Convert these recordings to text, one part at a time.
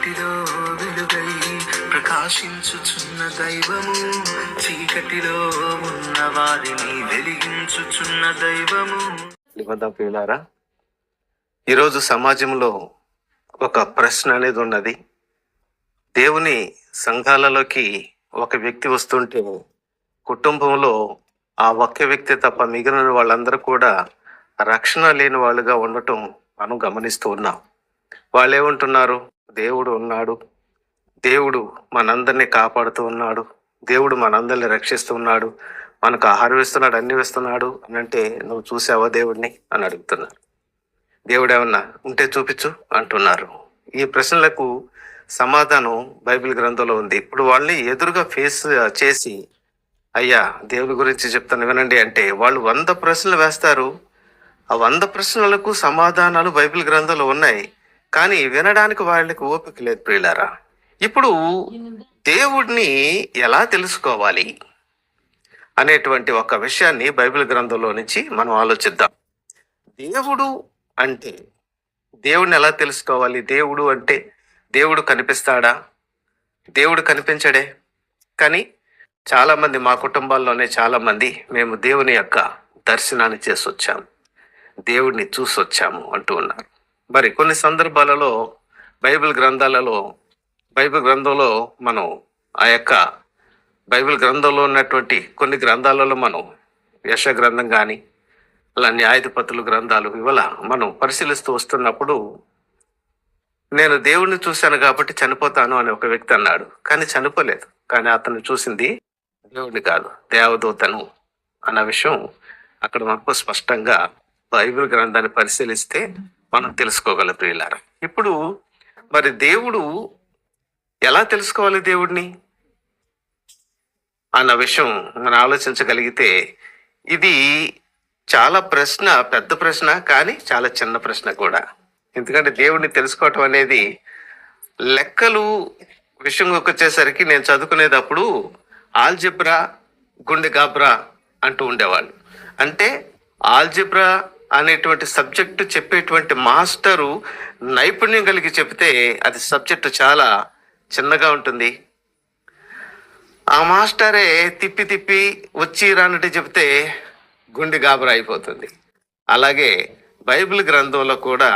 చీకటిలో వెలుగై ప్రకాశించుచున్న దైవము, చీకటిలో ఉన్న వారిని వెలిగించుచున్న దైవము. ప్రియులారా, ఈరోజు సమాజంలో ఒక ప్రశ్న అనేది ఉన్నది. దేవుని సంఘాలలోకి ఒక వ్యక్తి వస్తుంటే కుటుంబంలో ఆ ఒక్క వ్యక్తి తప్ప మిగిలిన వాళ్ళందరూ కూడా రక్షణ లేని వాళ్ళుగా ఉండటం మనం గమనిస్తూ ఉన్నాం. వాళ్ళు ఏమంటున్నారు? దేవుడు ఉన్నాడు, దేవుడు మనందరినీ కాపాడుతూ ఉన్నాడు, దేవుడు మనందరినీ రక్షిస్తూ ఉన్నాడు, మనకు ఆహారం ఇస్తున్నాడు, అన్ని ఇస్తున్నాడు అని అంటే, నువ్వు చూసావా దేవుడిని అని అడుగుతున్నారు. దేవుడు ఏమన్నా ఉంటే చూపించు అంటున్నారు. ఈ ప్రశ్నలకు సమాధానం బైబిల్ గ్రంథంలో ఉంది. ఇప్పుడు వాళ్ళని ఎదురుగా ఫేస్ చేసి, అయ్యా దేవుడి గురించి చెప్తాను వినండి అంటే వాళ్ళు 100 ప్రశ్నలు వేస్తారు. ఆ 100 ప్రశ్నలకు సమాధానాలు బైబిల్ గ్రంథంలో ఉన్నాయి, కానీ వినడానికి వాళ్ళకి ఓపిక లేదు. ప్రియులారా, ఇప్పుడు దేవుడిని ఎలా తెలుసుకోవాలి అనేటువంటి ఒక విషయాన్ని బైబిల్ గ్రంథంలో నుంచి మనం ఆలోచిద్దాం. దేవుడు అంటే, దేవుడిని ఎలా తెలుసుకోవాలి? దేవుడు అంటే దేవుడు కనిపిస్తాడా? దేవుడు కనిపించడే. కానీ చాలామంది, మా కుటుంబాల్లోనే చాలామంది, మేము దేవుని యొక్క దర్శనాన్ని చేసి వచ్చాము, దేవుడిని చూసి వచ్చాము అంటూ ఉన్నారు. మరి కొన్ని సందర్భాలలో బైబిల్ గ్రంథంలో మనం ఆ యొక్క బైబిల్ గ్రంథంలో ఉన్నటువంటి కొన్ని గ్రంథాలలో మనం యెషయా గ్రంథం కానీ అలా న్యాయాధిపతుల గ్రంథాలు ఇవాళ మనం పరిశీలిస్తూ వస్తున్నప్పుడు, నేను దేవుడిని చూశాను కాబట్టి చనిపోతాను అని ఒక వ్యక్తి అన్నాడు. కానీ చనిపోలేదు. కానీ అతను చూసింది దేవుడిని కాదు, దేవదూతను అన్న విషయం అక్కడ మనకు స్పష్టంగా బైబిల్ గ్రంథాన్ని పరిశీలిస్తే మనం తెలుసుకోగలం. ప్రియులారా, ఇప్పుడు మరి దేవుడు ఎలా తెలుసుకోవాలి దేవుడిని అన్న విషయం మనం ఆలోచించగలిగితే, ఇది చాలా పెద్ద ప్రశ్న, కానీ చాలా చిన్న ప్రశ్న కూడా. ఎందుకంటే దేవుడిని తెలుసుకోవటం అనేది, లెక్కలు విషయంలోకి వచ్చేసరికి నేను చదువుకునేటప్పుడు ఆల్జిబ్రా, గుండె గాబ్రా అంటూ ఉండేవాళ్ళు. అంటే ఆల్జిబ్రా అనేటువంటి సబ్జెక్టు చెప్పేటువంటి మాస్టరు నైపుణ్యం కలిగి చెప్తే అది సబ్జెక్టు చాలా చిన్నగా ఉంటుంది. ఆ మాస్టరే తిప్పి వచ్చి రానట్టు చెప్తే గుండె గాబరా అయిపోతుంది. అలాగే బైబిల్ గ్రంథంలో కూడా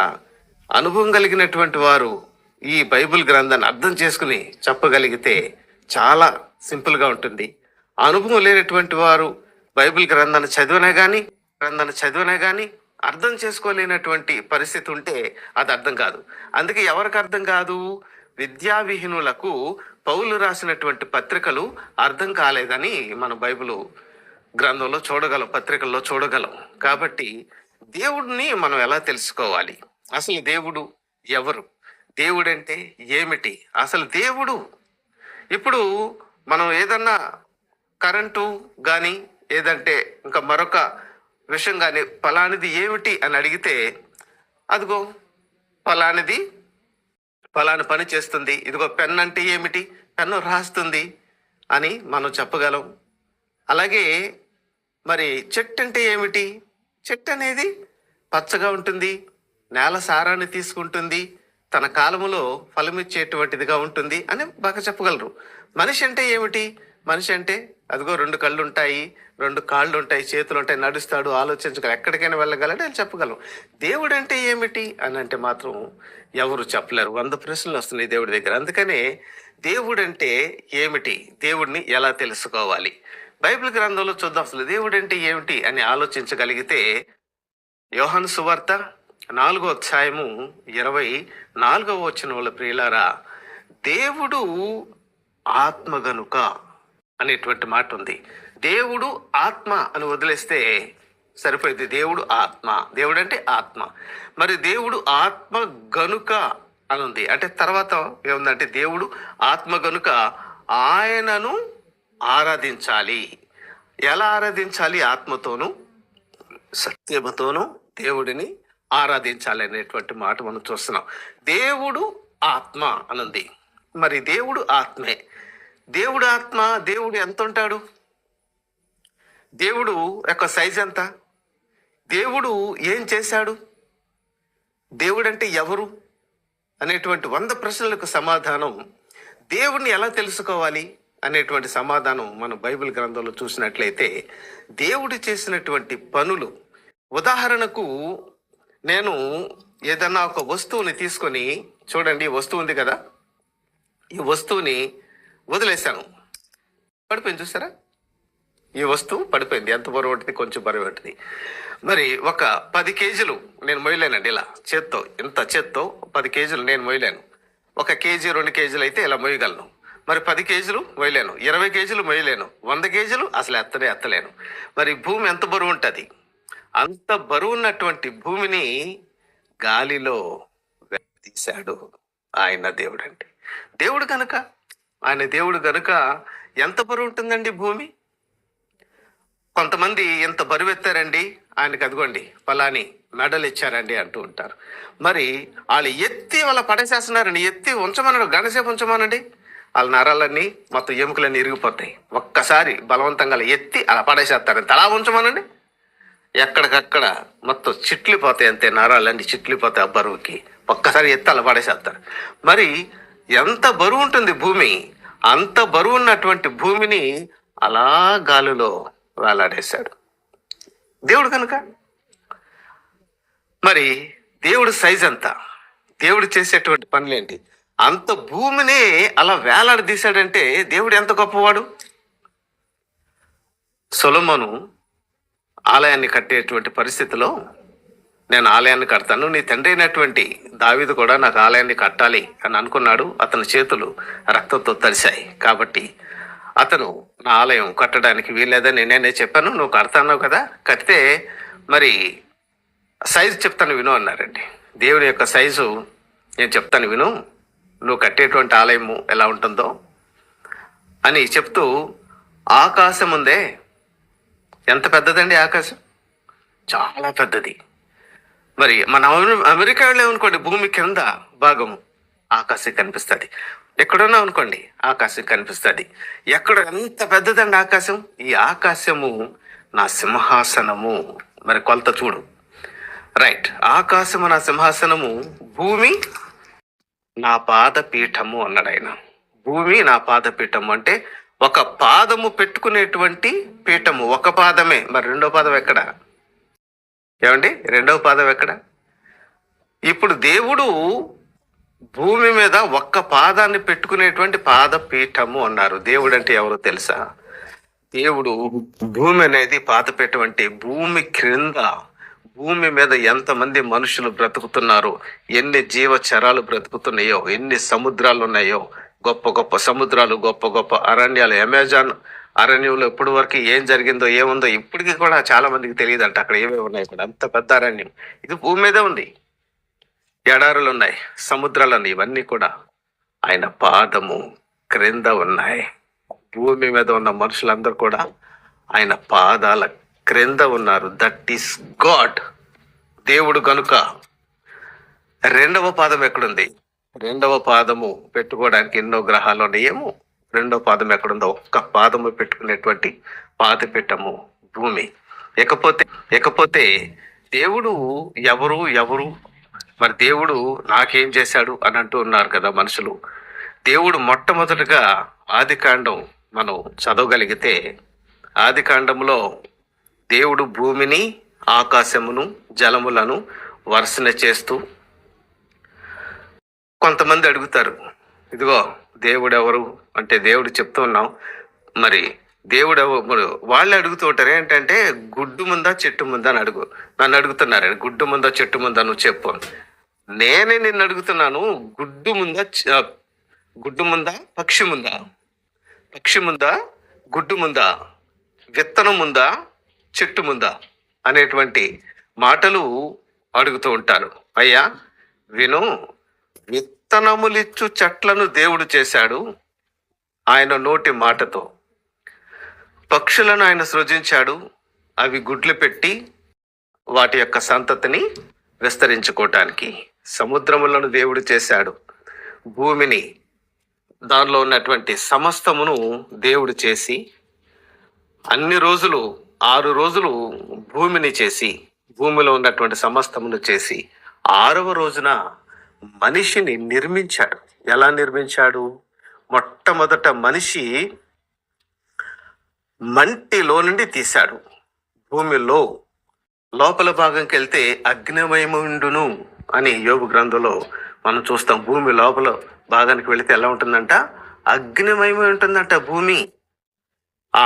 అనుభవం కలిగినటువంటి వారు ఈ బైబిల్ గ్రంథాన్ని అర్థం చేసుకుని చెప్పగలిగితే చాలా సింపుల్గా ఉంటుంది. అనుభవం లేనటువంటి వారు బైబిల్ గ్రంథాన్ని చదివినా కానీ అర్థం చేసుకోలేనటువంటి పరిస్థితి ఉంటే అది అర్థం కాదు. అందుకే ఎవరికి అర్థం కాదు? విద్యావిహీనులకు పౌలు రాసినటువంటి పత్రికలు అర్థం కాలేదని మనం బైబిల్ గ్రంథంలో చూడగలం, పత్రికల్లో చూడగలం. కాబట్టి దేవుడిని మనం ఎలా తెలుసుకోవాలి? అసలు దేవుడు ఎవరు? దేవుడు అంటే ఏమిటి? అసలు దేవుడు, ఇప్పుడు మనం ఏదన్నా కరెంటు కానీ ఏదంటే ఇంకా మరొక విషయం కానీ ఫలానిది ఏమిటి అని అడిగితే, అదిగో ఫలానిది ఫలాని పని చేస్తుంది, ఇదిగో పెన్ అంటే ఏమిటి, పెన్ను రాస్తుంది అని మనం చెప్పగలం. అలాగే మరి చెట్టు అంటే ఏమిటి? చెట్టు అనేది పచ్చగా ఉంటుంది, నేల సారాన్ని తీసుకుంటుంది, తన కాలములో ఫలమిచ్చేటువంటిదిగా ఉంటుంది అని బాగా చెప్పగలరు. మనిషి అంటే ఏమిటి? మనిషి అంటే అదిగో 2 కళ్ళు ఉంటాయి, 2 కాళ్ళు ఉంటాయి, చేతులు ఉంటాయి, నడుస్తాడు, ఆలోచించగలరు, ఎక్కడికైనా వెళ్ళగలడు అని చెప్పగలం. దేవుడు అంటే ఏమిటి అని అంటే మాత్రం ఎవరు చెప్పలేరు. 100 ప్రశ్నలు వస్తున్నాయి దేవుడి దగ్గర. అందుకనే దేవుడు అంటే ఏమిటి, దేవుడిని ఎలా తెలుసుకోవాలి? బైబిల్ గ్రంథంలో చూద్దాం. అసలు దేవుడు అంటే ఏమిటి అని ఆలోచించగలిగితే, యోహాను సువార్త 4వ అధ్యాయము 24వ వచనంలో, ప్రియులారా, దేవుడు ఆత్మ గనుక అనేటువంటి మాట ఉంది. దేవుడు ఆత్మ అని వదిలేస్తే సరిపోయింది. దేవుడు ఆత్మ, దేవుడు అంటే ఆత్మ. మరి దేవుడు ఆత్మ గనుక అని ఉంది అంటే తర్వాత ఏముందంటే, దేవుడు ఆత్మ గనుక ఆయనను ఆరాధించాలి. ఎలా ఆరాధించాలి? ఆత్మతోనూ సత్యముతోనూ దేవుడిని ఆరాధించాలి అనేటువంటి మాట మనం చూస్తున్నాం. దేవుడు ఆత్మ అనుంది. మరి దేవుడు ఆత్మే. దేవుడు ఆత్మ. దేవుడు ఎంత ఉంటాడు? దేవుడు యొక్క సైజ్ ఎంత? దేవుడు ఏం చేశాడు? దేవుడు అంటే ఎవరు? అనేటువంటి 100 ప్రశ్నలకు సమాధానం, దేవుణ్ణి ఎలా తెలుసుకోవాలి అనేటువంటి సమాధానం మనం బైబిల్ గ్రంథంలో చూసినట్లయితే దేవుడు చేసినటువంటి పనులు. ఉదాహరణకు నేను ఏదన్నా ఒక వస్తువుని తీసుకొని, చూడండి ఈ వస్తువు ఉంది కదా, ఈ వస్తువుని వదిలేశాను, పడిపోయింది, చూసారా? ఈ వస్తువు పడిపోయింది. ఎంత బరువు ఉంటుంది? కొంచెం బరువు ఉంటుంది. మరి ఒక 10 కేజీలు నేను మొయ్యలేనండి. ఇలా చేత్తో, ఇంత చేత్తో 10 కేజీలు నేను మొయ్యలేను. 1 కేజీ 2 కేజీలు అయితే ఇలా మొయ్యగలను. మరి 10 కేజీలు మొయ్యలేను, 20 కేజీలు మొయ్యలేను, 100 కేజీలు అసలు ఎత్తలేను. మరి భూమి ఎంత బరువు ఉంటుంది? అంత బరువు ఉన్నటువంటి భూమిని గాలిలో తీశాడు ఆయన దేవుడు. అంటే దేవుడు గనుక ఎంత బరువు ఉంటుందండి భూమి? కొంతమంది ఎంత బరువు ఎత్తారండి, ఆయనకి అదిగోండి పలాని మెడలు ఇచ్చారండి అంటూ ఉంటారు. మరి వాళ్ళు ఎత్తి వాళ్ళ పడేసేస్తున్నారండి. ఎత్తి ఉంచమన్నాడు, గంటసేపు ఉంచమనండి, వాళ్ళ నరాలన్నీ మొత్తం ఎముకలన్నీ ఇరిగిపోతాయి. ఒక్కసారి బలవంతంగా ఎత్తి అలా పడేసేస్తారంటే అలా ఉంచమనండి, ఎక్కడికక్కడ మొత్తం చిట్లిపోతాయి. అంతే, నరాలన్నీ చిట్లిపోతాయి ఆ బరువుకి. ఒక్కసారి ఎత్తి అలా పడేసేస్తారు. మరి ఎంత బరువు ఉంటుంది భూమి? అంత బరువు ఉన్నటువంటి భూమిని అలా గాలిలో వేలాడేశాడు దేవుడు కనుక. మరి దేవుడు సైజ్ ఎంత? దేవుడు చేసేటువంటి పనులేంటి? అంత భూమిని అలా వేలాడదీశాడంటే దేవుడు ఎంత గొప్పవాడు. సొలొమోను ఆలయాన్ని కట్టేటువంటి పరిస్థితిలో, నేను ఆలయాన్ని కడతాను, నీ తండ్రి అయినటువంటి దావీదు కూడా నాకు ఆలయాన్ని కట్టాలి అని అనుకున్నాడు. అతని చేతులు రక్తంతో తడిశాయి. కాబట్టి అతను నా ఆలయం కట్టడానికి వీల్లేదని నేనే చెప్పాను, నువ్వు కడతాన్నావు కదా, కడితే మరి సైజు చెప్తాను విను అన్నారండి. దేవుని యొక్క సైజు నేను చెప్తాను విను, నువ్వు కట్టేటువంటి ఆలయము ఎలా ఉంటుందో అని చెప్తూ, ఆకాశం ఉందే, ఎంత పెద్దదండి ఆకాశం? చాలా పెద్దది. మరి మన అమెరికా వెళ్ళామనుకోండి, భూమి కింద భాగం ఆకాశం కనిపిస్తుంది. ఎక్కడున్నా అనుకోండి ఆకాశం కనిపిస్తుంది. ఎక్కడ ఎంత పెద్దదండి ఆకాశం? ఈ ఆకాశము నా సింహాసనము. మరి కొలత చూడు. రైట్, ఆకాశము నా సింహాసనము, భూమి నా పాదపీఠము అన్నాడు ఆయన. భూమి నా పాదపీఠము అంటే ఒక పాదము పెట్టుకునేటువంటి పీఠము. ఒక పాదమే. మరి రెండో పాదం ఎక్కడ? ఏమండి, రెండవ పాదం ఎక్కడ? ఇప్పుడు దేవుడు భూమి మీద ఒక్క పాదాన్ని పెట్టుకునేటువంటి పాదపీఠము అన్నారు. దేవుడు అంటే ఎవరో తెలుసా? దేవుడు భూమి అనేది పాదపీఠం అంటే భూమి క్రింద, భూమి మీద ఎంతమంది మనుషులు బ్రతుకుతున్నారు, ఎన్ని జీవచరాలు బ్రతుకుతున్నాయో, ఎన్ని సముద్రాలు ఉన్నాయో, గొప్ప గొప్ప సముద్రాలు, గొప్ప గొప్ప అరణ్యాలు. అమెజాన్ అరణ్యంలో ఇప్పటి వరకు ఏం జరిగిందో ఏముందో ఇప్పటికీ కూడా చాలా మందికి తెలియదంట. అక్కడ ఏమేమి ఉన్నాయి కూడా, అంత పెద్ద అరణ్యం. ఇది భూమి మీదే ఉంది. ఎడారులు ఉన్నాయి, సముద్రాలు ఉన్నాయి, ఇవన్నీ కూడా ఆయన పాదము క్రింద ఉన్నాయి. భూమి మీద ఉన్న మనుషులందరూ కూడా ఆయన పాదాల క్రింద ఉన్నారు. That is God. దేవుడు కనుక రెండవ పాదం ఎక్కడుంది? రెండవ పాదము పెట్టుకోవడానికి ఎన్నో గ్రహాలు ఉన్నాయేమో. రెండవ పాదం ఎక్కడుందో? ఒక్క పాదము పెట్టుకునేటువంటి పాదపీఠము భూమి. ఇకపోతే దేవుడు ఎవరు? మరి దేవుడు నాకేం చేశాడు అని అంటూ ఉన్నారు కదా మనుషులు. దేవుడు మొట్టమొదటిగా ఆదికాండం మనం చదవగలిగితే, ఆదికాండంలో దేవుడు భూమిని, ఆకాశమును, జలములను వర్షణ చేస్తూ, కొంతమంది అడుగుతారు, ఇదిగో దేవుడు ఎవరు అంటే దేవుడు చెప్తూ ఉన్నాం. మరి దేవుడు ఎవరు? వాళ్ళు అడుగుతూ ఉంటారు ఏంటంటే, గుడ్డు ముందా చెట్టు ముందా అని నన్ను అడుగుతున్నారు. గుడ్డు ముందా చెట్టు ముందా నువ్వు చెప్పు. నేనే నిన్ను అడుగుతున్నాను, గుడ్డు ముందా పక్షి ముందా? పక్షి ముందా, గుడ్డు ముందా, విత్తనం ముందా, చెట్టు ముందా అనేటువంటి మాటలు అడుగుతూ ఉంటారు. అయ్యా విను, విత్తనములిచ్చు చెట్లను దేవుడు చేశాడు ఆయన నోటి మాటతో. పక్షులను ఆయన సృజించాడు, అవి గుడ్లు పెట్టి వాటి యొక్క సంతతిని విస్తరించుకోవటానికి. సముద్రములను దేవుడు చేశాడు, భూమిని, దానిలో ఉన్నటువంటి సమస్తమును దేవుడు చేసి, అన్ని రోజులు 6 రోజులు భూమిని చేసి, భూమిలో ఉన్నటువంటి సమస్తమును చేసి, 6వ రోజున మనిషిని నిర్మించాడు. ఎలా నిర్మించాడు? మొట్టమొదట మనిషి మంటిలో నుండి తీశాడు. భూమిలో లోపల భాగంకి వెళ్తే అగ్నిమయముండును అని యోబు గ్రంథంలో మనం చూస్తాం. భూమి లోపల భాగానికి వెళితే ఎలా ఉంటుందంట? అగ్నిమయమై ఉంటుందంట భూమి. ఆ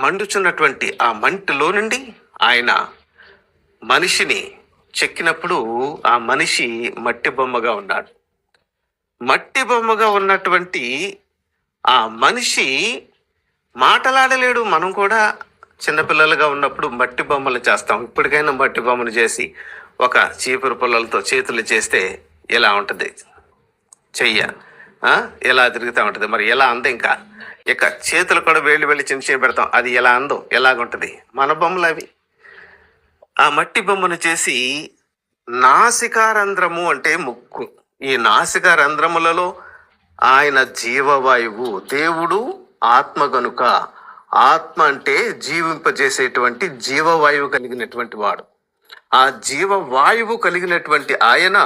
మండుచున్నటువంటి ఆ మంటిలో నుండి ఆయన మనిషిని చెక్కినప్పుడు ఆ మనిషి మట్టి బొమ్మగా ఉన్నాడు. మట్టి బొమ్మగా ఉన్నటువంటి ఆ మనిషి మాటలాడలేడు. మనం కూడా చిన్నపిల్లలుగా ఉన్నప్పుడు మట్టి బొమ్మలు చేస్తాం. ఇప్పటికైనా మట్టి బొమ్మను చేసి ఒక చీపురు పుల్లలతో చేతులు చేస్తే ఎలా ఉంటుంది? చెయ్య ఎలా తిరుగుతూ ఉంటుంది. మరి ఎలా అందో ఇంకా ఇక చేతులు కూడా వేళ్ళు చిన్న పెడతాం. అది ఎలా అందో ఎలాగుంటుంది? మన బొమ్మలు అవి. ఆ మట్టి బొమ్మను చేసి నాసికారంధ్రము అంటే ముక్కు, ఈ నాసికారంధ్రములలో ఆయన జీవవాయువు. దేవుడు ఆత్మ గనుక, ఆత్మ అంటే జీవింపజేసేటువంటి జీవవాయువు కలిగినటువంటి వాడు. ఆ జీవవాయువు కలిగినటువంటి ఆయన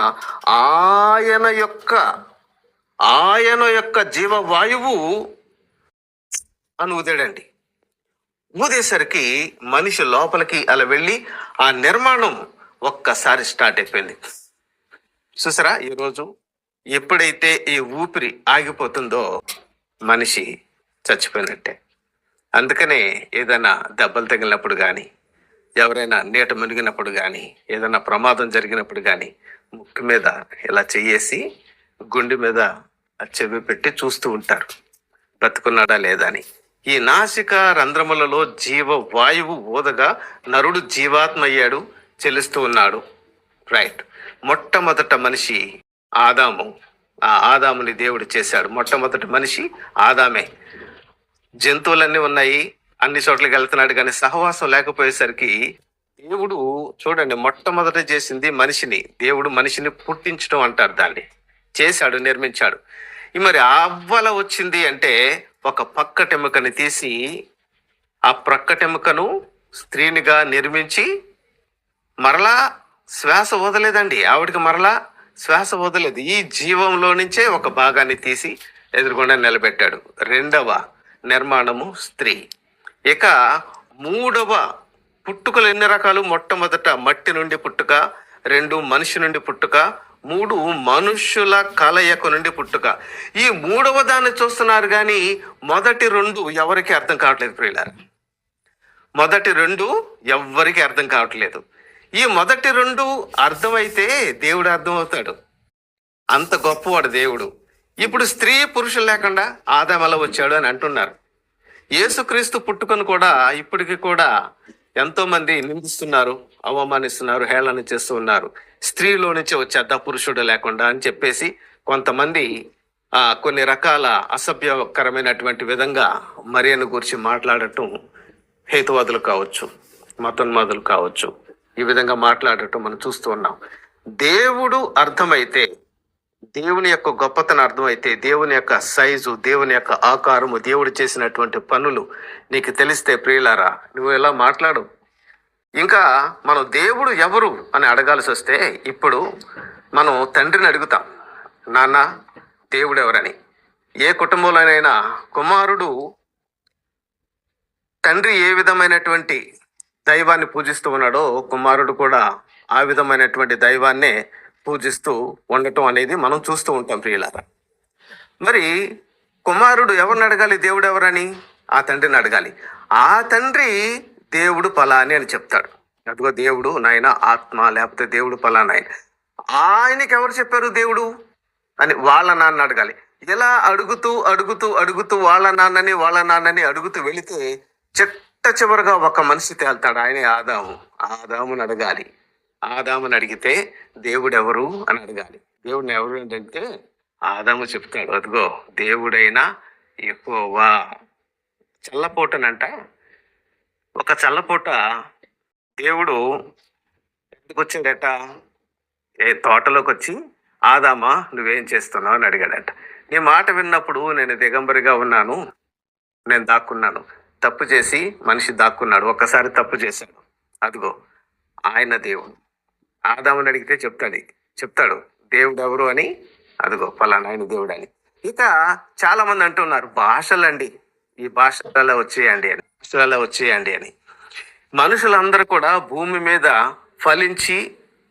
యొక్క జీవవాయువు అని ఊదాడండి. ఊదేసరికి మనిషి లోపలికి అలా వెళ్ళి ఆ నిర్మాణం ఒక్కసారి స్టార్ట్ అయిపోయింది. చూసారా, ఈరోజు ఎప్పుడైతే ఈ ఊపిరి ఆగిపోతుందో మనిషి చచ్చిపోయినట్టే. అందుకనే ఏదైనా దెబ్బలు తగిలినప్పుడు కానీ, ఎవరైనా నీట మునిగినప్పుడు కానీ, ఏదైనా ప్రమాదం జరిగినప్పుడు కానీ ముక్కు మీద ఇలా చెయ్యేసి గుండె మీద చెవి పెట్టి చూస్తూ ఉంటారు బ్రతుకున్నాడా లేదా అని. ఈ నాసిక రంధ్రములలో జీవవాయువు ఊదగా నరుడు జీవాత్మ అయ్యాడు, చెల్లిస్తూ ఉన్నాడు. రైట్. మొట్టమొదట మనిషి ఆదాము. ఆ ఆదాముని దేవుడు చేశాడు. మొట్టమొదటి మనిషి ఆదామే. జంతువులన్నీ ఉన్నాయి, అన్ని చోట్లకి వెళ్తున్నాడు, కానీ సహవాసం లేకపోయేసరికి దేవుడు చూడండి, మొట్టమొదట చేసింది మనిషిని. దేవుడు మనిషిని పుట్టించడం అంటారు దాన్ని. చేశాడు, నిర్మించాడు. మరి అవ్వల వచ్చింది అంటే ఒక పక్కటెముకని తీసి ఆ ప్రక్కటెముకను స్త్రీనిగా నిర్మించి మరలా శ్వాస వదలేదండి. ఆవిడికి మరలా శ్వాస వదలేదు. ఈ జీవంలో నుంచే ఒక భాగాన్ని తీసి ఎదురుగుండా నిలబెట్టాడు. రెండవ నిర్మాణము స్త్రీ. ఇక మూడవ పుట్టుకలు ఎన్ని రకాలు? మొట్టమొదట మట్టి నుండి పుట్టుక, 2 మనిషి నుండి పుట్టుక, 3 మనుష్యుల కలయిక నుండి పుట్టుక. ఈ మూడవ దాన్ని చూస్తున్నారు కానీ మొదటి 2 ఎవరికి అర్థం కావట్లేదు ప్రియులారా. మొదటి 2 ఎవ్వరికి అర్థం కావట్లేదు. ఈ మొదటి 2 అర్థమైతే దేవుడు అర్థం అవుతాడు. అంత గొప్పవాడు దేవుడు. ఇప్పుడు స్త్రీ పురుషులు లేకుండా ఆదాము ఎలా వచ్చాడు అని అంటున్నారు. యేసుక్రీస్తు పుట్టుకను కూడా ఇప్పటికి కూడా ఎంతో మంది నిందిస్తున్నారు, అవమానిస్తున్నారు, హేళన చేస్తూ ఉన్నారు. స్త్రీలో నుంచి వచ్చేద్దా పురుషుడు లేకుండా అని చెప్పేసి కొంతమంది కొన్ని రకాల అసభ్యకరమైనటువంటి విధంగా మరియను గురించి మాట్లాడటం హేతువాదులు కావచ్చు, మతోన్మాదులు కావచ్చు, ఈ విధంగా మాట్లాడటం మనం చూస్తూ ఉన్నాం. దేవుడు అర్థమైతే, దేవుని యొక్క గొప్పతనం అర్థమైతే, దేవుని యొక్క సైజు, దేవుని యొక్క ఆకారము, దేవుడు చేసినటువంటి పనులు నీకు తెలిస్తే ప్రియులారా, నువ్వు ఎలా మాట్లాడు. ఇంకా మనం దేవుడు ఎవరు అని అడగాల్సి వస్తే ఇప్పుడు మనం తండ్రిని అడుగుతాం, నాన్న దేవుడు ఎవరని. ఏ కుటుంబంలోనైనా కుమారుడు తండ్రి ఏ విధమైనటువంటి దైవాన్ని పూజిస్తూ ఉన్నాడో కుమారుడు కూడా ఆ విధమైనటువంటి దైవాన్నే పూజిస్తూ ఉండటం అనేది మనం చూస్తూ ఉంటాం ప్రియులారా. మరి కుమారుడు ఎవరిని అడగాలి? దేవుడు ఎవరని ఆ తండ్రిని అడగాలి. ఆ తండ్రి దేవుడు పలాని అని చెప్తాడు. అదిగో దేవుడు నాయన ఆత్మ, లేకపోతే దేవుడు పలానాయన. ఆయనకి ఎవరు చెప్పారు దేవుడు అని వాళ్ళ నాన్న అడగాలి. ఇలా అడుగుతూ అడుగుతూ అడుగుతూ వాళ్ళ నాన్నని అడుగుతూ వెళితే చిట్ట చివరిగా ఒక మనిషి తేల్తాడు. ఆయనే ఆదాముని అడగాలి. ఆదాముని అడిగితే దేవుడు ఎవరు అని అడగాలి. దేవుడిని ఎవరు అని అడిగితే ఆదాము చెప్తాడు, అదిగో దేవుడైనా యెహోవా. చల్లపూటనంట, ఒక చల్లపూట దేవుడు ఎందుకు వచ్చాడట? తోటలోకి వచ్చి ఆదామా నువ్వేం చేస్తున్నావు అని అడిగాడట. నీ మాట విన్నప్పుడు నేను దిగంబరిగా ఉన్నాను, నేను దాక్కున్నాను. తప్పు చేసి మనిషి దాక్కున్నాడు, ఒక్కసారి తప్పు చేశాడు, అదిగో ఆయన దేవుడు. ఆదాముని అడిగితే చెప్తాడు దేవుడు ఎవరు అని, అదిగో ఫలానా ఆయన దేవుడు అని. ఇక చాలా మంది అంటున్నారు భాషలండి, ఈ భాషలలో వచ్చేయండి అని, భాషలలో వచ్చేయండి అని. మనుషులందరూ కూడా భూమి మీద ఫలించి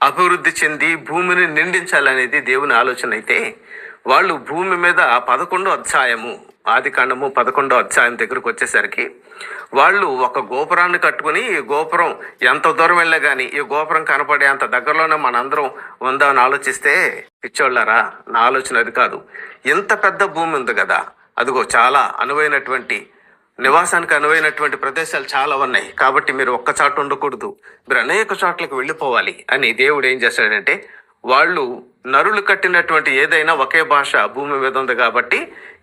అభివృద్ధి చెంది భూమిని నిండించాలనేది దేవుని ఆలోచన అయితే, వాళ్ళు భూమి మీద 11వ అధ్యాయము, ఆదికాండము 11వ అధ్యాయం దగ్గరకు వచ్చేసరికి వాళ్ళు ఒక గోపురాన్ని కట్టుకుని, ఈ గోపురం ఎంత దూరం వెళ్ళా కానీ ఈ గోపురం కనపడే అంత దగ్గరలోనే మనందరం ఉందామని ఆలోచిస్తే, పిచ్చోళ్ళారా, నా ఆలోచన అది కాదు. ఇంత పెద్ద భూమి ఉంది కదా, అదిగో చాలా అనువైనటువంటి నివాసానికి అనువైనటువంటి ప్రదేశాలు చాలా ఉన్నాయి, కాబట్టి మీరు ఒక్క చోట ఉండకూడదు, మీరు అనేక చోట్లకు వెళ్ళిపోవాలి అని దేవుడు ఏం చేశాడంటే, వాళ్ళు నరులు కట్టినటువంటి ఏదైనా ఒకే భాష భూమి మీద ఉంది కాబట్టి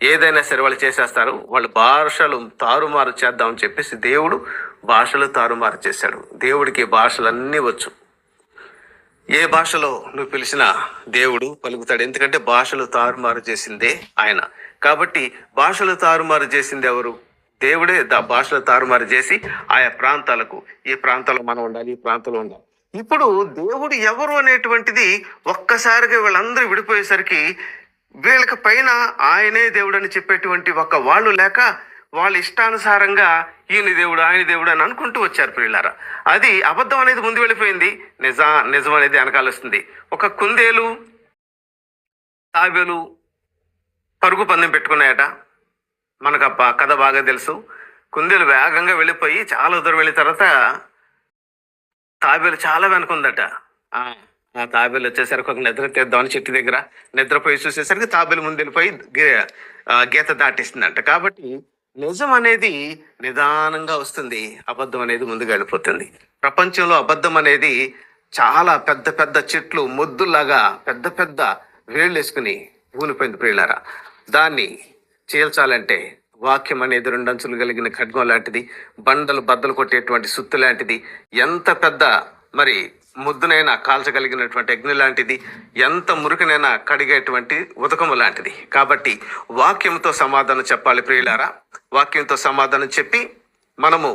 ఏదైనా సరే వాళ్ళు చేసేస్తారు, వాళ్ళు భాషలు తారుమారు చేద్దామని చెప్పేసి దేవుడు భాషలు తారుమారు చేశాడు. దేవుడికి భాషలన్నీ వచ్చు. ఏ భాషలో నువ్వు పిలిచినా దేవుడు పలుకుతాడు, ఎందుకంటే భాషలు తారుమారు చేసిందే ఆయన. కాబట్టి భాషలు తారుమారు చేసింది ఎవరు? దేవుడే. భాషలు తారుమారు చేసి ఆయా ప్రాంతాలకు, ఈ ప్రాంతంలో మనం ఉండాలి, ఈ ప్రాంతంలో ఉండాలి. ఇప్పుడు దేవుడు ఎవరు అనేటువంటిది ఒక్కసారిగా వీళ్ళందరూ విడిపోయేసరికి వీళ్ళకి పైన ఆయనే దేవుడు అని చెప్పేటువంటి ఒక వాళ్ళు లేక, వాళ్ళ ఇష్టానుసారంగా ఈయన దేవుడు ఆయన దేవుడు అని అనుకుంటూ వచ్చారు పిల్లారా. అది అబద్ధం అనేది ముందు వెళ్ళిపోయింది, నిజం అనేది వెనకాల వస్తుంది. ఒక కుందేలు తాబేలు పరుగు పందెం పెట్టుకున్నాయట. మనకు కథ బాగా తెలుసు. కుందేలు వేగంగా వెళ్ళిపోయి చాలా దూరం వెళ్ళిన తర్వాత తాబేలు చాలా వెనుకుందట. ఆ తాబేలు వచ్చేసరికి ఒక నిద్ర తీద్దామని చెట్టు దగ్గర నిద్రపోయి చూసేసరికి తాబేలు ముందు వెళ్ళిపోయి గీత దాటిస్తుందంట. కాబట్టి నిజం అనేది నిదానంగా వస్తుంది, అబద్ధం అనేది ముందుగా వెళ్ళిపోతుంది. ప్రపంచంలో అబద్ధం అనేది చాలా పెద్ద పెద్ద చెట్లు మొద్దులాగా పెద్ద పెద్ద వేళ్ళు వేసుకుని ఊనిపోయింది ప్రియులారా. దాన్ని చీల్చాలంటే వాక్యం అనేది 2 అంచులు కలిగిన ఖడ్గం లాంటిది, బండలు బద్దలు కొట్టేటువంటి సుత్తు లాంటిది, ఎంత పెద్ద మరి ముద్దునైనా కాల్చగలిగినటువంటి అగ్ని లాంటిది, ఎంత మురికినైనా కడిగేటువంటి ఉదకము లాంటిది. కాబట్టి వాక్యంతో సమాధానం చెప్పాలి ప్రియులారా. వాక్యంతో సమాధానం చెప్పి మనము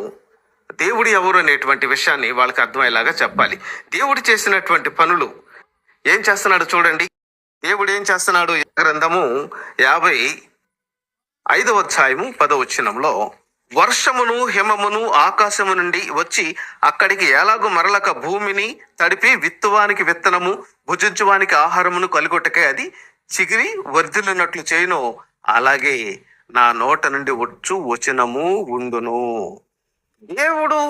దేవుడు ఎవరు అనేటువంటి విషయాన్ని వాళ్ళకి అర్థమయ్యేలాగా చెప్పాలి. దేవుడు చేసినటువంటి పనులు ఏం చేస్తున్నాడు చూడండి. దేవుడు ఏం చేస్తున్నాడు? గ్రంథము 55వ అధ్యాయము 10వ వచనంలో, వర్షమును హిమమును ఆకాశము నుండి వచ్చి అక్కడికి ఎలాగూ మరలక భూమిని తడిపి విత్తువానికి విత్తనము భుజించువానికి ఆహారమును కలిగొట్టకే అది చిగిరి వర్ధిల్లునట్లు చేయును, అలాగే నా నోట నుండి వచ్చు వచనము ఉండును. దేవుడు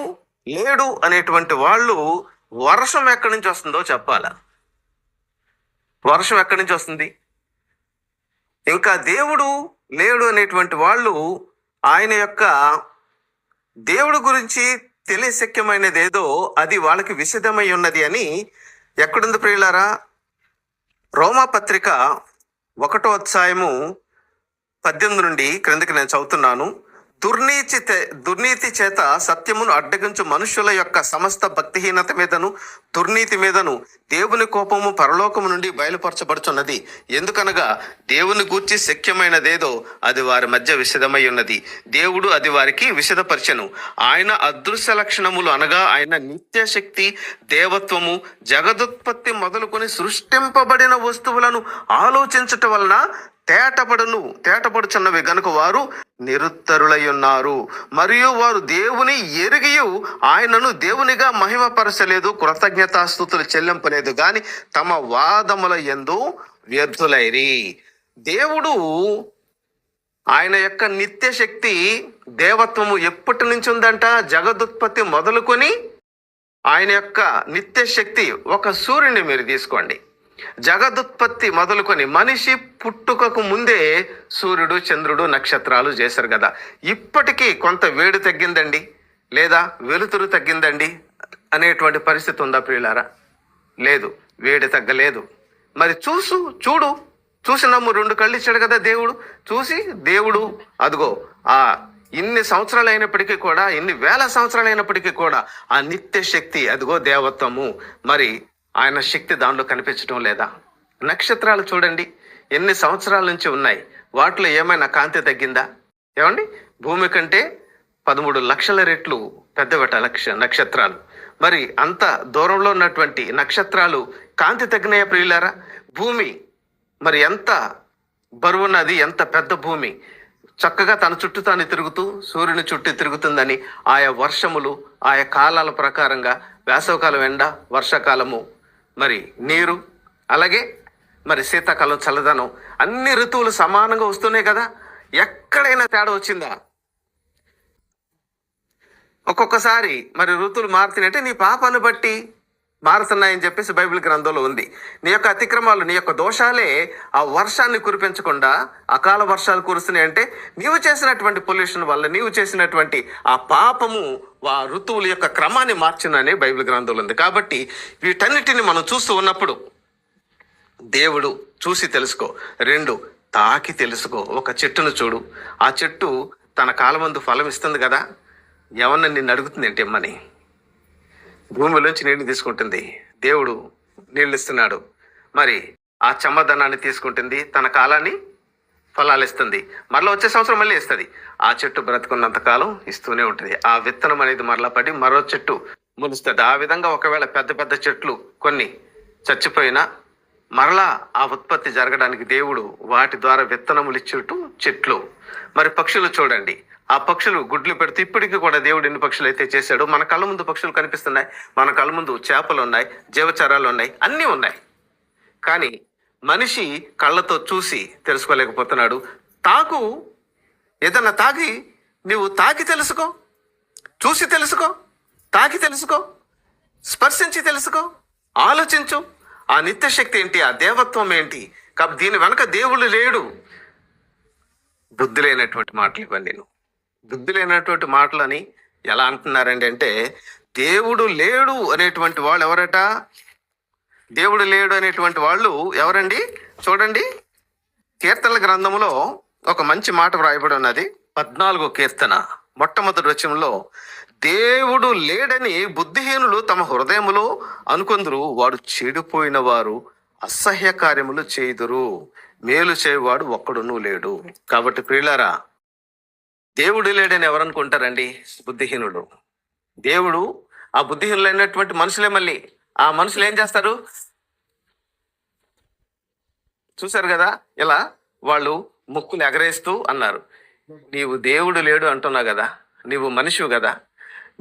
లేడు అనేటువంటి వాళ్ళు వర్షం ఎక్కడి నుంచి వస్తుందో చెప్పాల. వర్షం ఎక్కడి నుంచి వస్తుంది? ఇంకా దేవుడు లేడు అనేటువంటి వాళ్ళు ఆయన యొక్క దేవుడు గురించి తెలియశక్యమైనది ఏదో అది వాళ్ళకి విశదమై ఉన్నది అని ఎక్కడుంది ప్రియులారా? రోమాపత్రిక 1వ అధ్యాయము 18 నుండి క్రిందకి నేను చదువుతున్నాను. దుర్నీతి చేత సత్యమును అడ్డగించు మనుషుల యొక్క సమస్త భక్తిహీనత మీదను దుర్నీతి మీదను దేవుని కోపము పరలోకము నుండి బయలుపరచబడుచున్నది. ఎందుకనగా దేవుని గూర్చి శక్యమైనదేదో అది వారి మధ్య విశదమై ఉన్నది, దేవుడు అది వారికి విశదపరచెను. ఆయన అదృశ్య లక్షణములు అనగా ఆయన నిత్యశక్తి, దేవత్వము, జగదుత్పత్తి మొదలుకొని సృష్టింపబడిన వస్తువులను ఆలోచించటం వలన తేటపడుచున్నవి గనుక వారు నిరుత్తరులై ఉన్నారు. మరియు వారు దేవుని ఎరిగియు ఆయనను దేవునిగా మహిమపరచలేదు, కృతజ్ఞతాస్తుతులు చెల్లింపలేదు, గాని తమ వాదముల యందు వ్యర్థులైరి. దేవుడు ఆయన యొక్క నిత్యశక్తి, దేవత్వము ఎప్పటి నుంచి ఉందంట? జగదుత్పత్తి మొదలుకొని ఆయన యొక్క నిత్యశక్తి. ఒక సూర్యుని మీరు తీసుకోండి, జగదుత్పత్తి మొదలుకొని మనిషి పుట్టుకకు ముందే సూర్యుడు, చంద్రుడు, నక్షత్రాలు చేశారు కదా. ఇప్పటికీ కొంత వేడి తగ్గిందండి లేదా వెలుతురు తగ్గిందండి అనేటువంటి పరిస్థితి ఉందా ప్రియులారా? లేదు, వేడి తగ్గలేదు. మరి చూసి నమ్ము. 2 కళ్ళు ఇచ్చాడు కదా దేవుడు. చూసి దేవుడు అదిగో ఇన్ని సంవత్సరాలు అయినప్పటికీ కూడా, ఇన్ని వేల సంవత్సరాలు అయినప్పటికీ కూడా ఆ నిత్య శక్తి అదిగో దేవత్వము, మరి ఆయన శక్తి దానిలో కనిపించడం లేదా? నక్షత్రాలు చూడండి, ఎన్ని సంవత్సరాల నుంచి ఉన్నాయి, వాటిలో ఏమైనా కాంతి తగ్గిందా? ఏమండి, భూమి కంటే 13 లక్షల రెట్లు పెద్దవట నక్షత్రాలు. మరి అంత దూరంలో ఉన్నటువంటి నక్షత్రాలు కాంతి తగ్గినాయా ప్రియులారా? భూమి మరి ఎంత బరువున్నది, ఎంత పెద్ద భూమి చక్కగా తన చుట్టూ తాను తిరుగుతూ సూర్యుని చుట్టూ తిరుగుతుందని ఆయా వర్షములు ఆయా కాలాల ప్రకారంగా వేసవకాలం ఎండ, వర్షాకాలము మరి నీరు, అలాగే మరి శీతాకాలం చల్లదనం, అన్ని ఋతువులు సమానంగా వస్తున్నాయి కదా. ఎక్కడైనా తేడా వచ్చిందా? ఒక్కొక్కసారి మరి ఋతువులు మారుతున్నాయంటే నీ పాపాన్ని బట్టి మారుతున్నాయని చెప్పేసి బైబిల్ గ్రంథంలో ఉంది. నీ యొక్క అతిక్రమాలు, నీ యొక్క దోషాలే ఆ వర్షాన్ని కురిపించకుండా అకాల వర్షాలు కురుస్తున్నాయి అంటే నీవు చేసినటువంటి పొల్యూషన్ వల్ల, నీవు చేసినటువంటి ఆ పాపము ఆ ఋతువుల యొక్క క్రమాన్ని మార్చునని బైబిల్ గ్రంథంలో ఉంది. కాబట్టి వీటన్నిటిని మనం చూస్తూ ఉన్నప్పుడు దేవుడు చూసి తెలుసుకో. 2 తాకి తెలుసుకో. ఒక చెట్టును చూడు, ఆ చెట్టు తన కాలమందు ఫలం ఇస్తుంది కదా. ఏమన్నా నిన్ను అడుగుతుంది ఏంటి ఇమ్మని? భూమిలోంచి నీళ్ళు తీసుకుంటుంది, దేవుడు నీళ్ళు ఇస్తున్నాడు. మరి ఆ చమ్మదనాన్ని తీసుకుంటుంది, తన కాలాన్ని ఫలాలు ఇస్తుంది, మరలా వచ్చే సంవత్సరం మళ్ళీ ఇస్తుంది. ఆ చెట్టు బ్రతుకున్నంత కాలం ఇస్తూనే ఉంటుంది. ఆ విత్తనం అనేది మరలా పడి మరో చెట్టు మొలుస్తుంది. ఆ విధంగా ఒకవేళ పెద్ద పెద్ద చెట్లు కొన్ని చచ్చిపోయినా మరలా ఆ ఉత్పత్తి జరగడానికి దేవుడు వాటి ద్వారా విత్తనములు ఇచ్చేట్టు చెట్లు. మరి పక్షులు చూడండి, ఆ పక్షులు గుడ్లు పెడితే ఇప్పటికీ కూడా దేవుడు ఎన్ని పక్షులు అయితే చేశాడు. మన కళ్ళ ముందు పక్షులు కనిపిస్తున్నాయి, మన కళ్ళ ముందు చేపలు ఉన్నాయి, జీవచరాలు ఉన్నాయి, అన్నీ ఉన్నాయి. కానీ మనిషి కళ్ళతో చూసి తెలుసుకోలేకపోతున్నాడు. తాకు, ఏదన్నా తాగి నువ్వు తాకి తెలుసుకో, చూసి తెలుసుకో, తాకి తెలుసుకో, స్పర్శించి తెలుసుకో, ఆలోచించు. ఆ నిత్యశక్తి ఏంటి, ఆ దేవత్వం ఏంటి? కాబట్టి దీని వెనక దేవుడు లేడు. బుద్ధి లేనటువంటి మాటలు ఇవ్వండి. నేను బుద్ధి లేనటువంటి మాటలని ఎలా అంటున్నారండి అంటే, దేవుడు లేడు అనేటువంటి వాళ్ళు ఎవరట? దేవుడు లేడు అనేటువంటి వాళ్ళు ఎవరండి? చూడండి, కీర్తనల గ్రంథములో ఒక మంచి మాట వ్రాయబడి ఉన్నది. 14వ కీర్తన మొట్టమొదటి వచనంలో, దేవుడు లేడని బుద్ధిహీనులు తమ హృదయములో అనుకొందురు, వాడు చెడిపోయిన వారు అసహ్య కార్యములు చేయుదురు, మేలు చేయవాడు ఒక్కడునూ లేడు. కాబట్టి ప్రియులారా, దేవుడు లేడని ఎవరు అనుకుంటారండి? బుద్ధిహీనుడు. దేవుడు, ఆ బుద్ధిహీనులైనటువంటి మనుషులే. మళ్ళీ ఆ మనుషులు ఏం చేస్తారు చూశారు కదా, ఇలా వాళ్ళు ముక్కులు ఎగరేస్తూ అన్నారు. నీవు దేవుడు లేడు అంటున్నావు కదా, నీవు మనిషివు కదా,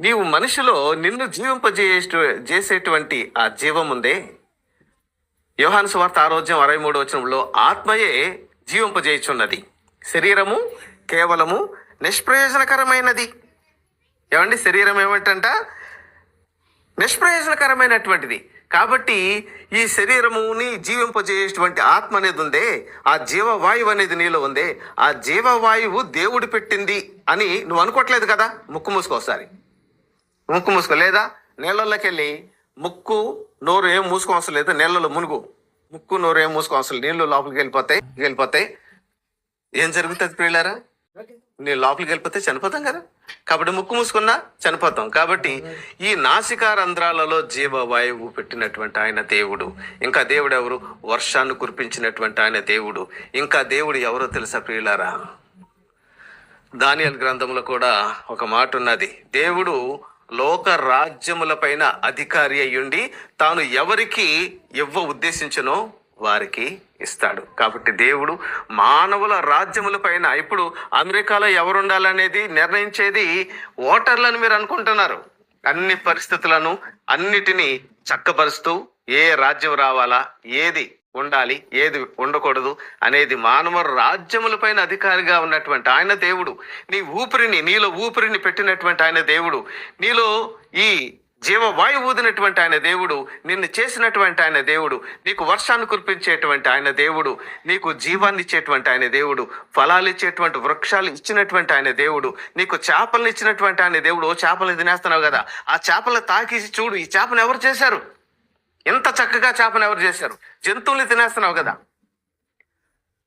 నీవు మనిషిలో నిన్ను చేసేటువంటి ఆ జీవం ఉందే. యోహాను సువార్త 6:23 ఆత్మయే జీవింపజేయుచున్నది, శరీరము కేవలము నిష్ప్రయోజనకరమైనది. ఏమండి, శరీరం ఏమిటంట? నిష్ప్రయోజనకరమైనటువంటిది. కాబట్టి ఈ శరీరముని జీవింపజేసేటువంటి ఆత్మ అనేది ఉందే, ఆ జీవవాయువు అనేది నీలో ఉందే, ఆ జీవవాయువు దేవుడు పెట్టింది అని నువ్వు అనుకోవట్లేదు కదా. ముక్కు మూసుకో ఒకసారి, ముక్కు మూసుకో. లేదా నీళ్ళల్లోకి వెళ్ళి ముక్కు నోరు ఏం మూసుకోవసరం లేదు, నీళ్ళలో మునుగు. ముక్కు నోరు ఏం మూసుకోవసరం, నీళ్ళు లోపలికి వెళ్ళిపోతాయి. ఏం జరుగుతుంది ప్రియులారా? నేను లోపలికి వెళ్ళిపోతే చనిపోతాం కదా. కాబట్టి ముక్కు మూసుకున్నా చనిపోతాం. కాబట్టి ఈ నాసికా రంధ్రాలలో జీవవాయువు పెట్టినటువంటి ఆయన దేవుడు. ఇంకా దేవుడు ఎవరు? వర్షాన్ని కురిపించినటువంటి ఆయన దేవుడు. ఇంకా దేవుడు ఎవరో తెలుసా ప్రియులారా? దానియేలు గ్రంథంలో కూడా ఒక మాట ఉన్నది. దేవుడు లోక రాజ్యముల పైన అధికారి అయ్యుండి తాను ఎవరికి ఉద్దేశించనో వారికి ఇస్తాడు. కాబట్టి దేవుడు మానవుల రాజ్యముల పైన, ఇప్పుడు అమెరికాలో ఎవరు ఉండాలనేది నిర్ణయించేది ఓటర్లను మీరు అనుకుంటున్నారు. అన్ని పరిస్థితులను అన్నిటినీ చక్కబరుస్తూ ఏ రాజ్యం రావాలా, ఏది ఉండాలి, ఏది ఉండకూడదు అనేది మానవ రాజ్యముల పైన అధికారిగా ఉన్నటువంటి ఆయన దేవుడు. నీలో ఊపిరిని పెట్టినటువంటి ఆయన దేవుడు, నీలో ఈ జీవవాయువు ఊదినటువంటి ఆయన దేవుడు, నిన్ను చేసినటువంటి ఆయన దేవుడు, నీకు వర్షాన్ని కురిపించేటువంటి ఆయన దేవుడు, నీకు జీవాన్ని ఇచ్చేటువంటి ఆయన దేవుడు, ఫలాలు ఇచ్చేటువంటి వృక్షాలు ఇచ్చినటువంటి ఆయన దేవుడు, నీకు చేపలను ఇచ్చినటువంటి ఆయన దేవుడు. ఓ చేపలు తినేస్తున్నావు కదా, ఆ చేపలు తాకేసి చూడు, ఈ చేపను ఎవరు చేశారు? ఎంత చక్కగా చేపను ఎవరు చేశారు? జంతువుల్ని తినేస్తున్నావు కదా.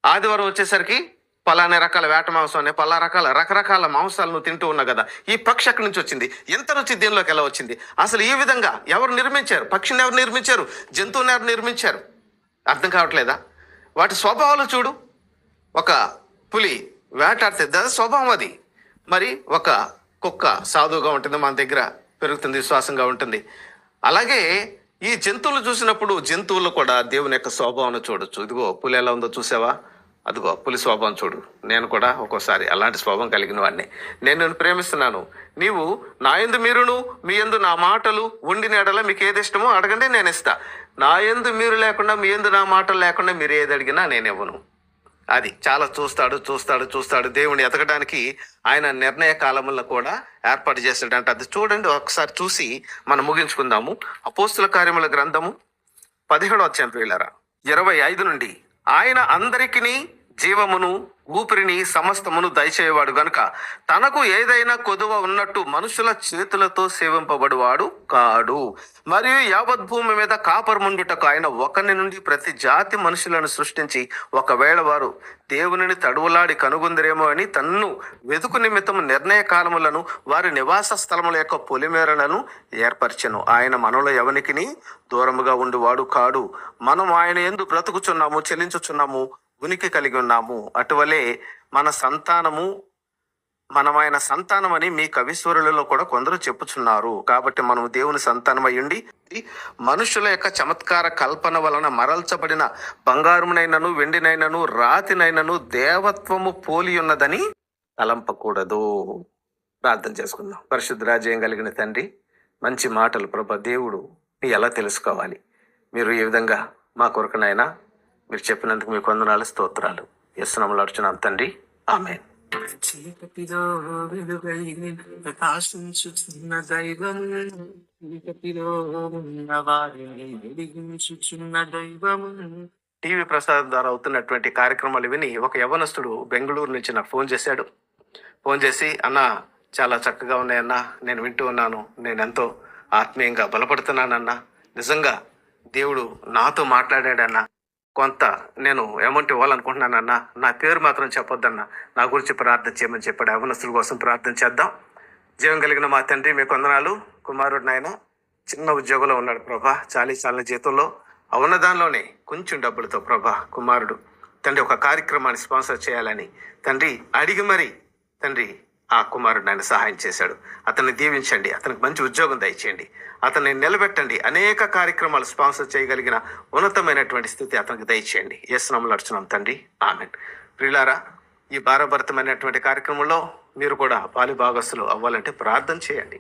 ఆదివారం వచ్చేసరికి పలానా రకాల వేట మాంసం అనే రకరకాల మాంసాలు నువ్వు తింటూ ఉన్నావు కదా. ఈ పక్షి ఎక్కడి నుంచి వచ్చింది? ఎంత రుచి దీనిలోకి ఎలా వచ్చింది? అసలు ఈ విధంగా ఎవరు నిర్మించారు? పక్షిని ఎవరు నిర్మించారు? జంతువుని ఎవరు నిర్మించారు? అర్థం కావట్లేదా? వాటి స్వభావాలు చూడు. ఒక పులి వేటాడితే స్వభావం అది. మరి ఒక కుక్క సాధువుగా ఉంటుంది, మన దగ్గర పెరుగుతుంది, విశ్వాసంగా ఉంటుంది. అలాగే ఈ జంతువులు చూసినప్పుడు జంతువుల్లో కూడా దేవుని యొక్క స్వభావం చూడొచ్చు. ఇదిగో పులి ఎలా ఉందో చూసావా, అదిగో పులి స్వభావం చూడు. నేను కూడా ఒక్కోసారి అలాంటి స్వభావం కలిగిన వాడిని. నేను నిన్ను ప్రేమిస్తున్నాను, నీవు నా యందు మీరును మీ యందు నా మాటలు ఉండిన ఎడల మీకు ఏది ఇష్టమో అడగండి నేను ఇస్తా. నా యందు మీరు లేకుండా మీ యందు నా మాటలు లేకుండా మీరు ఏది అడిగినా నేను ఇవ్వను. అది చాలా చూస్తాడు. దేవుని ఎతకడానికి ఆయన నిర్ణయ కాలములను కూడా ఏర్పాటు చేస్తాడంట. అది చూడండి, ఒకసారి చూసి మనం ముగించుకుందాము. అపోస్తుల కార్యముల గ్రంథము 17వ అధ్యాయం ప్రియులారా, 25 నుండి. ఆయన అందరికిని జీవమును ఊపిరిని సమస్తమును దయచేయవాడు గనుక తనకు ఏదైనా కొదువ ఉన్నట్టు మనుషుల చేతులతో సేవింపబడువాడు కాడు. మరియు యావత్ భూమి మీద కాపరముండుటకు ఆయన ఒకని నుండి ప్రతి జాతి మనుషులను సృష్టించి, ఒకవేళ వారు దేవునిని తడువులాడి కనుగొందరేమో అని తన్ను వెతుకు నిమిత్తము నిర్ణయ కాలములను వారి నివాస స్థలముల యొక్క పొలిమేరలను ఏర్పరచెను. ఆయన మనలో ఎవనికిని దూరముగా ఉండువాడు కాడు. మనం ఆయన యందు బ్రతుకుచున్నాము, చెల్లించుచున్నాము, ఉనికి కలిగి ఉన్నాము. అటువలే మన సంతానము మనమైన సంతానమని మీ కవిశ్వరులలో కూడా కొందరు చెప్పుచున్నారు. కాబట్టి మనం దేవుని సంతానమై ఉండి మనుషుల యొక్క చమత్కార కల్పన వలన మరల్చబడిన బంగారునైనను వెండినైనను రాతినైనను దేవత్వము పోలి ఉన్నదని తలంపకూడదు. ప్రార్థన చేసుకుందాం. పరిశుద్ధ రాజ్యం కలిగిన తండ్రి, మంచి మాటలు ప్రభా, దేవుడు ఎలా తెలుసుకోవాలి, మీరు ఈ విధంగా మా కొరకునైనా మీరు చెప్పినందుకు మీకు వందనాలు, స్తోత్రాలు. యేసు నామములో అడుగుచున్నాం తండ్రి, ఆమేన్. చీకటిలో వెలుగై ప్రకాశించుచున్న దైవం, చీకటిలో ఉన్న వారిని వెలిగించుచున్న దైవం. టీవీ ప్రసాదం ద్వారా అవుతున్నటువంటి కార్యక్రమాలు విని ఒక యవ్వనస్తుడు బెంగళూరు నుంచి నాకు ఫోన్ చేశాడు. ఫోన్ చేసి, అన్న చాలా చక్కగా ఉన్నాయన్నా, నేను వింటూ ఉన్నాను, నేను ఎంతో ఆత్మీయంగా బలపడుతున్నానన్నా, నిజంగా దేవుడు నాతో మాట్లాడాడన్నా, కొంత నేను అమౌంట్ ఇవ్వాలనుకుంటున్నానన్నా, నా పేరు మాత్రం చెప్పొద్దన్నా, నా గురించి ప్రార్థన చేయమని చెప్పాడు. యవనస్తుల కోసం ప్రార్థన చేద్దాం. జీవం కలిగిన మా తండ్రి, మీకు వందనాలు. కుమారుడు నాయన చిన్న ఉద్యోగంలో ఉన్నాడు ప్రభా, చాలీ జీతంలో ఉన్న దానిలోనే కొంచెం డబ్బులతో ప్రభా కుమారుడు తండ్రి ఒక కార్యక్రమాన్ని స్పాన్సర్ చేయాలని తండ్రి అడిగి మరి తండ్రి ఆ కుమారుడు ఆయన సహాయం చేశాడు. అతన్ని దీవించండి, అతనికి మంచి ఉద్యోగం దయచేయండి, అతన్ని నిలబెట్టండి, అనేక కార్యక్రమాలు స్పాన్సర్ చేయగలిగిన ఉన్నతమైనటువంటి స్థితి అతనికి దయచేయండి. యేసు నామములో అడుగుచున్నాం తండ్రి, ఆమేన్. ప్రియులారా, ఈ భారభరితమైనటువంటి కార్యక్రమంలో మీరు కూడా పాలుభాగస్తులు అవ్వాలంటే ప్రార్థన చేయండి.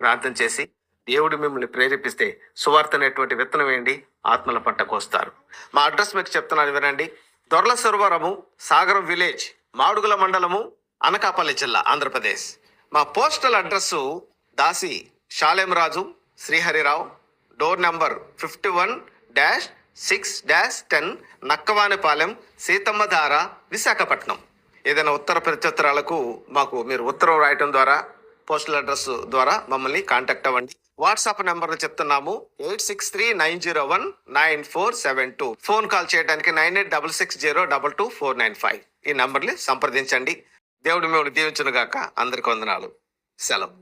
ప్రార్థన చేసి దేవుడు మిమ్మల్ని ప్రేరేపిస్తే సువార్త అనేటువంటి విత్తనం వేయండి, ఆత్మల పంట కోస్తారు. మా అడ్రస్ మీకు చెప్తున్నాను, వినండి. దొర్ల సరోవరము, సాగరం విలేజ్, మాడుగుల మండలము, అనకాపల్లి జిల్లా, ఆంధ్రప్రదేశ్. మా పోస్టల్ అడ్రస్సు దాసి షాలేంరాజు శ్రీహరిరావు, డోర్ నెంబర్ 51-6-10, నక్కవానిపాలెం, సీతమ్మధార, విశాఖపట్నం. ఏదైనా ఉత్తర ప్రత్యుత్తరాలకు మాకు మీరు ఉత్తరం రాయటం ద్వారా, పోస్టల్ అడ్రస్ ద్వారా మమ్మల్ని కాంటాక్ట్ అవ్వండి. వాట్సాప్ నెంబర్లు చెప్తున్నాము, 8630194772. ఫోన్ కాల్ చేయడానికి 9866022495. ఈ నంబర్ని సంప్రదించండి. దేవుడు మిమ్మల్ని దీవించును గాక. అందరికి వందనాలు. సెలవు.